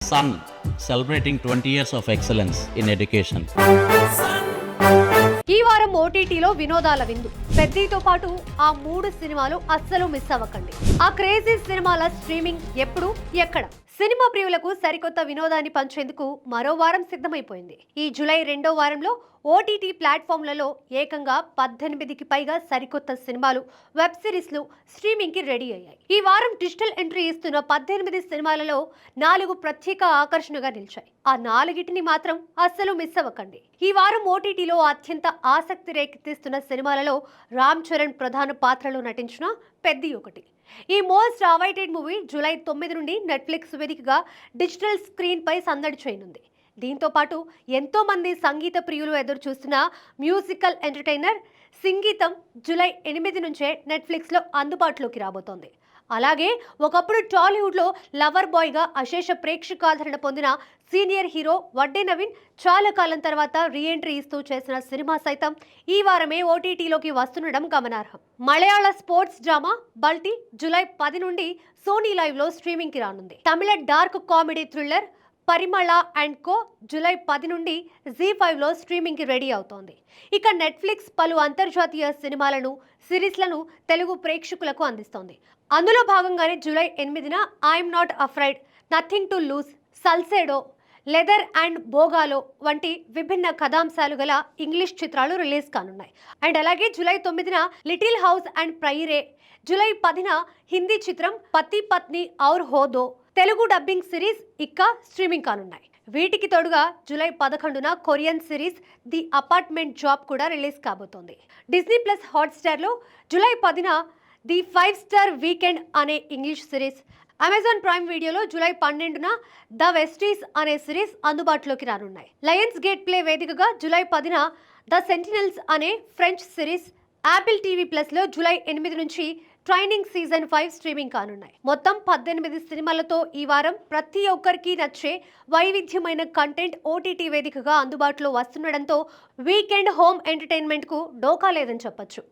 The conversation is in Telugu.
Sun, celebrating 20 years of excellence in education. ఈ వారం ఓటీటీలో వినోదాల విందు. పెద్దీతో పాటు ఆ 3 సినిమాలు అస్సలు మిస్ అవ్వకండి. ఆ క్రేజీ సినిమాల స్ట్రీమింగ్ ఎప్పుడు, ఎక్కడ? సినిమా ప్రియులకు సరికొత్త వినోదాన్ని పంచేందుకు మరో వారం సిద్ధమైపోయింది. ఈ జూలై 2వ వారంలో ఓటీటీ ప్లాట్ఫామ్లలో ఏకంగా 18కి పైగా సరికొత్త సినిమాలు, వెబ్ సిరీస్లు స్ట్రీమింగ్ కి రెడీ అయ్యాయి. ఈ వారం డిజిటల్ ఎంట్రీ ఇస్తున్న 18 సినిమాలలో 4 ప్రత్యేక ఆకర్షణగా నిలిచాయి. ఆ 4టిని మాత్రం అస్సలు మిస్ అవ్వకండి. ఈ వారం ఓటీటీలో అత్యంత ఆసక్తి రేకెత్తిస్తున్న సినిమాలలో రామ్ చరణ్ ప్రధాన పాత్రలో నటించిన పెద్ది ఒకటి. ఈ మోస్ట్ అవైటెడ్ మూవీ జూలై 9 నుండి నెట్ఫ్లిక్స్ వేదికగా డిజిటల్ స్క్రీన్ పై సందడి చేయనుంది. దీంతో పాటు ఎంతో మంది సంగీత ప్రియులు ఎదురు చూస్తున్న మ్యూజికల్ ఎంటర్టైనర్ సంగీతం జూలై 8 నుంచే నెట్ఫ్లిక్స్ లో అందుబాటులోకి రాబోతోంది. అలాగే ఒకప్పుడు టాలీవుడ్ లో లవర్ బాయ్ గా అశేష ప్రేక్షకాదరణ పొందిన సీనియర్ హీరో వడ్డే నవీన్ చాలా కాలం తర్వాత రీఎంట్రీ ఇస్తూ చేసిన సినిమా సైతం ఈ వారమే ఓటీటీలోకి వస్తుండడం గమనార్హం. మలయాళ స్పోర్ట్స్ డ్రామా బల్టీ జూలై 10 నుండి సోనీ లైవ్ లో స్ట్రీమింగ్ కి రానుంది. తమిళ dark comedy thriller Parimala and co July 10 నుండి జీ5 లో స్ట్రీమింగ్ కి రెడీ అవుతోంది. ఇక నెట్ఫ్లిక్స్ పలు అంతర్జాతీయ సినిమాలను, సిరీస్లను తెలుగు ప్రేక్షకులకు అందిస్తోంది. అందులో భాగంగానే జూలై 8న I'm not afraid, nothing to lose, Salcedo, leather and Bogalo వంటి విభిన్న కథాంశాలు గల ఇంగ్లీష్ చిత్రాలు రిలీజ్ కానున్నాయి. అండ్ అలాగే జూలై 9న little house and prairie, July 10న హిందీ చిత్రం పతి పత్ని ఔర్ హోదో, తెలుగు డబ్బింగ్ సిరీస్ ఇక్క స్ట్రీమింగ్ కానున్నాయి. వీటికి తోడుగా జూలై 11న Korean series the apartment job కూడా రిలీజ్ కాబోతోంది. డిస్నీ ప్లస్ హాట్స్టార్ లో జూలై 10న ది 5 స్టార్ వీకెండ్ అనే ఇంగ్లీష్ సిరీస్, అమెజాన్ ప్రైమ్ వీడియోలో జూలై 12న ద వెస్టీస్ అనే సిరీస్ అందుబాటులోకి రానున్నాయి. లయన్స్ గేట్ ప్లే వేదికగా జూలై 10న ద సెంటినెల్స్ అనే French series, Apple TV plus లో జూలై 8 నుంచి ట్రైనింగ్ సీజన్ 5 స్ట్రీమింగ్ కానున్నాయి. మొత్తం 18 సినిమాలతో ఈ వారం ప్రతి ఒక్కరికి నచ్చే వైవిధ్యమైన కంటెంట్ ఓటీటీ వేదికగా అందుబాటులో వస్తుండడంతో వీకెండ్ హోమ్ ఎంటర్టైన్మెంట్ కు డోకా లేదని చెప్పొచ్చు.